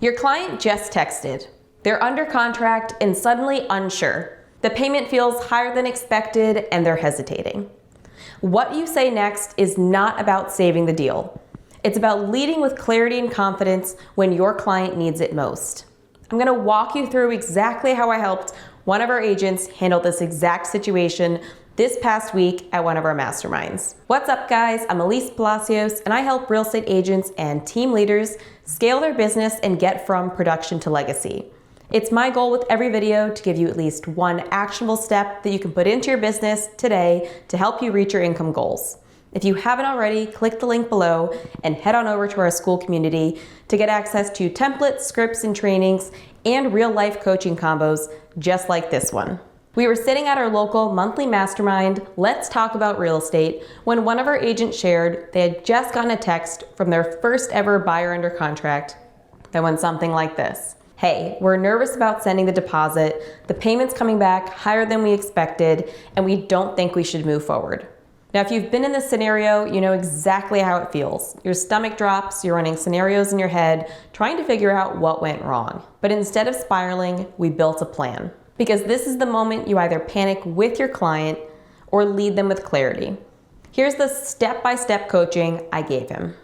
Your client just texted. They're under contract and suddenly unsure. The payment feels higher than expected and they're hesitating. What you say next is not about saving the deal. It's about leading with clarity and confidence when your client needs it most. I'm going to walk you through exactly how I helped one of our agents handle this exact situation this past week at one of our masterminds. What's up, guys? I'm Elise Palacios, and I help real estate agents and team leaders scale their business and get from production to legacy. It's my goal with every video to give you at least one actionable step that you can put into your business today to help you reach your income goals. If you haven't already, click the link below and head on over to our Skool community to get access to templates, scripts, and trainings, and real-life coaching combos just like this one. We were sitting at our local monthly mastermind, Let's Talk About Real Estate, when one of our agents shared they had just gotten a text from their first ever buyer under contract that went something like this. Hey, we're nervous about sending the deposit, the payment's coming back higher than we expected, and we don't think we should move forward. Now, if you've been in this scenario, you know exactly how it feels. Your stomach drops, you're running scenarios in your head, trying to figure out what went wrong. But instead of spiraling, we built a plan. Because this is the moment you either panic with your client or lead them with clarity. Here's the step-by-step coaching I gave him.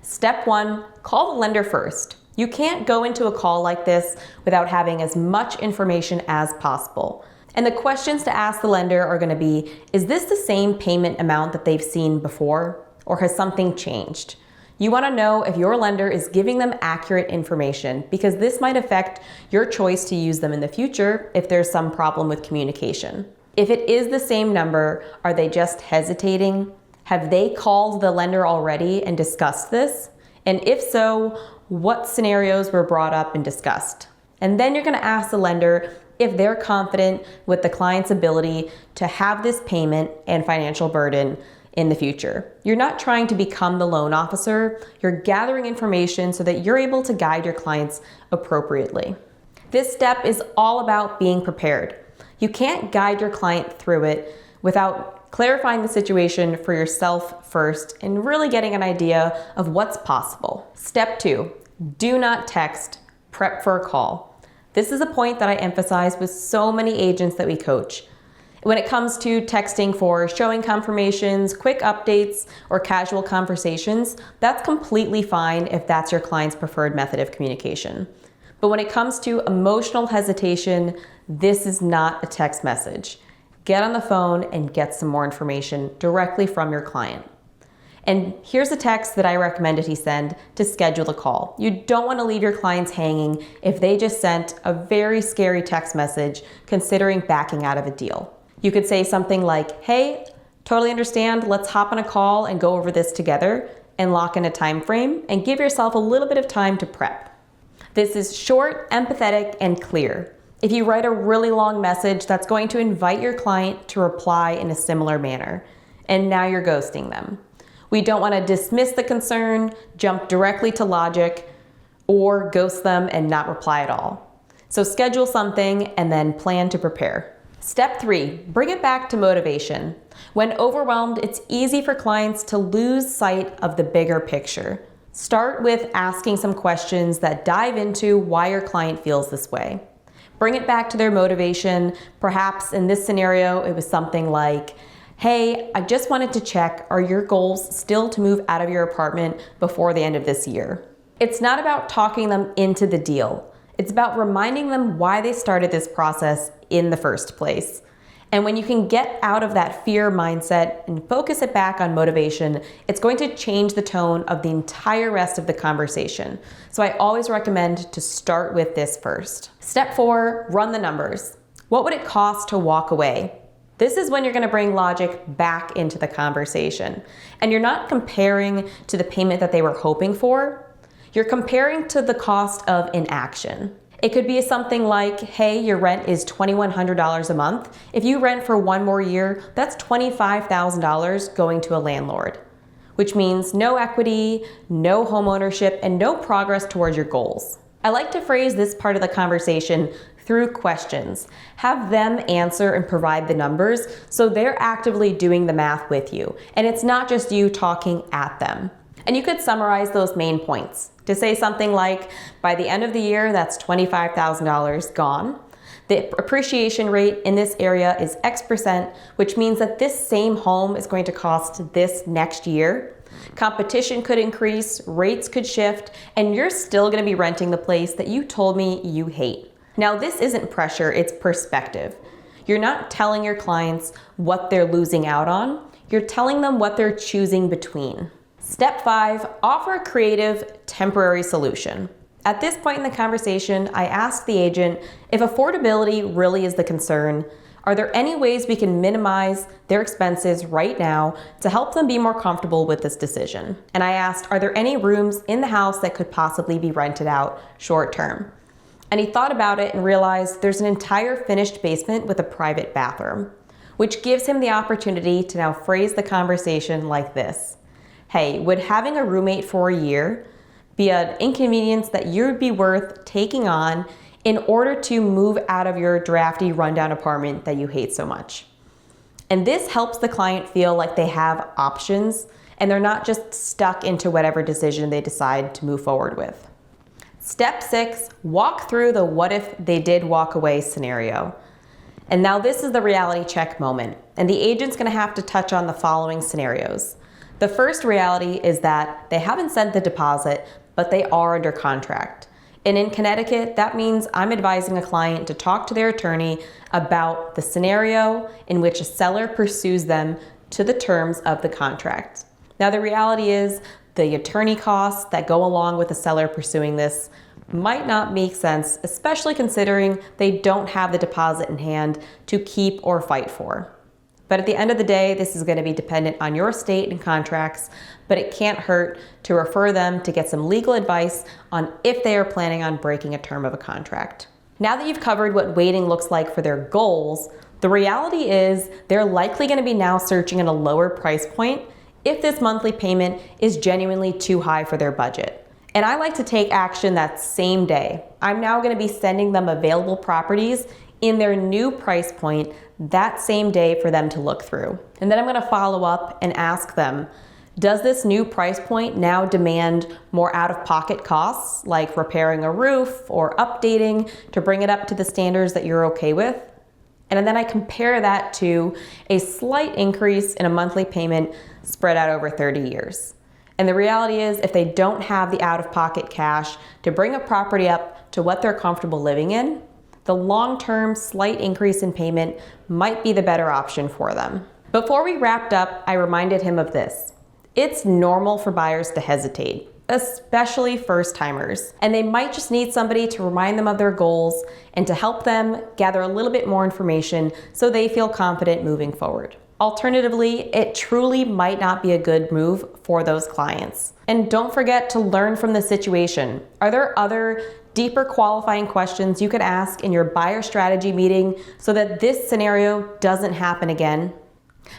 Step 1, call the lender first. You can't go into a call like this without having as much information as possible. And the questions to ask the lender are going to be, is this the same payment amount that they've seen before, or has something changed? You want to know if your lender is giving them accurate information, because this might affect your choice to use them in the future if there's some problem with communication. If it is the same number, are they just hesitating? Have they called the lender already and discussed this? And if so, what scenarios were brought up and discussed? And then you're going to ask the lender if they're confident with the client's ability to have this payment and financial burden in the future. You're not trying to become the loan officer, you're gathering information so that you're able to guide your clients appropriately. This step is all about being prepared. You can't guide your client through it without clarifying the situation for yourself first and really getting an idea of what's possible. Step 2, do not text, prep for a call. This is a point that I emphasize with so many agents that we coach. When it comes to texting for showing confirmations, quick updates, or casual conversations, that's completely fine if that's your client's preferred method of communication. But when it comes to emotional hesitation, this is not a text message. Get on the phone and get some more information directly from your client. And here's a text that I recommended he send to schedule the call. You don't want to leave your clients hanging if they just sent a very scary text message considering backing out of a deal. You could say something like, hey, totally understand, let's hop on a call and go over this together, and lock in a time frame and give yourself a little bit of time to prep. This is short, empathetic, and clear. If you write a really long message, that's going to invite your client to reply in a similar manner, and now you're ghosting them. We don't want to dismiss the concern, jump directly to logic, or ghost them and not reply at all. So schedule something and then plan to prepare. Step 3, bring it back to motivation. When overwhelmed, it's easy for clients to lose sight of the bigger picture. Start with asking some questions that dive into why your client feels this way. Bring it back to their motivation. Perhaps in this scenario, it was something like, hey, I just wanted to check, are your goals still to move out of your apartment before the end of this year? It's not about talking them into the deal. It's about reminding them why they started this process in the first place. And when you can get out of that fear mindset and focus it back on motivation, it's going to change the tone of the entire rest of the conversation. So I always recommend to start with this first. Step 4, run the numbers. What would it cost to walk away? This is when you're going to bring logic back into the conversation. And you're not comparing to the payment that they were hoping for. You're comparing to the cost of inaction. It could be something like, hey, your rent is $2,100 a month. If you rent for one more year, that's $25,000 going to a landlord, which means no equity, no home ownership, and no progress towards your goals. I like to phrase this part of the conversation through questions. Have them answer and provide the numbers so they're actively doing the math with you, and it's not just you talking at them. And you could summarize those main points to say something like, by the end of the year, that's $25,000 gone. The appreciation rate in this area is X%, which means that this same home is going to cost this next year. Competition could increase, rates could shift, and you're still going to be renting the place that you told me you hate. Now, this isn't pressure, it's perspective. You're not telling your clients what they're losing out on, you're telling them what they're choosing between. Step 5, offer a creative, temporary solution. At this point in the conversation, I asked the agent if affordability really is the concern. Are there any ways we can minimize their expenses right now to help them be more comfortable with this decision? And I asked, are there any rooms in the house that could possibly be rented out short term? And he thought about it and realized there's an entire finished basement with a private bathroom, which gives him the opportunity to now phrase the conversation like this. Hey, would having a roommate for a year be an inconvenience that you'd be worth taking on in order to move out of your drafty rundown apartment that you hate so much? And this helps the client feel like they have options and they're not just stuck into whatever decision they decide to move forward with. Step 6, walk through the what if they did walk away scenario. And now this is the reality check moment, and the agent's gonna have to touch on the following scenarios. The first reality is that they haven't sent the deposit, but they are under contract. And in Connecticut, that means I'm advising a client to talk to their attorney about the scenario in which a seller pursues them to the terms of the contract. Now, the reality is the attorney costs that go along with the seller pursuing this might not make sense, especially considering they don't have the deposit in hand to keep or fight for. But at the end of the day, this is going to be dependent on your state and contracts, but it can't hurt to refer them to get some legal advice on if they are planning on breaking a term of a contract. Now that you've covered what waiting looks like for their goals, the reality is they're likely going to be now searching at a lower price point if this monthly payment is genuinely too high for their budget. And I like to take action that same day. I'm now going to be sending them available properties in their new price point that same day for them to look through. And then I'm going to follow up and ask them, does this new price point now demand more out-of-pocket costs, like repairing a roof or updating to bring it up to the standards that you're okay with? And then I compare that to a slight increase in a monthly payment spread out over 30 years. And the reality is, if they don't have the out-of-pocket cash to bring a property up to what they're comfortable living in, the long-term slight increase in payment might be the better option for them. Before we wrapped up, I reminded him of this. It's normal for buyers to hesitate, especially first-timers, and they might just need somebody to remind them of their goals and to help them gather a little bit more information so they feel confident moving forward. Alternatively, it truly might not be a good move for those clients. And don't forget to learn from the situation. Are there other deeper qualifying questions you could ask in your buyer strategy meeting so that this scenario doesn't happen again?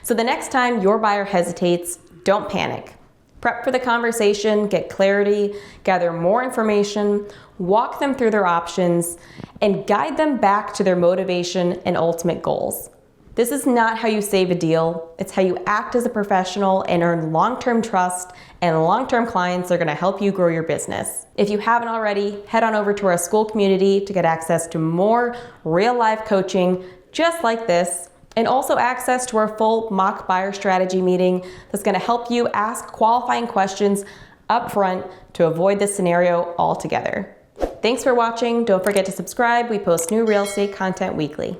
So the next time your buyer hesitates, don't panic. Prep for the conversation, get clarity, gather more information, walk them through their options, and guide them back to their motivation and ultimate goals. This is not how you save a deal. It's how you act as a professional and earn long-term trust, and long-term clients are going to help you grow your business. If you haven't already, head on over to our Skool community to get access to more real-life coaching just like this, and also access to our full mock buyer strategy meeting that's going to help you ask qualifying questions up front to avoid this scenario altogether. Thanks for watching. Don't forget to subscribe. We post new real estate content weekly.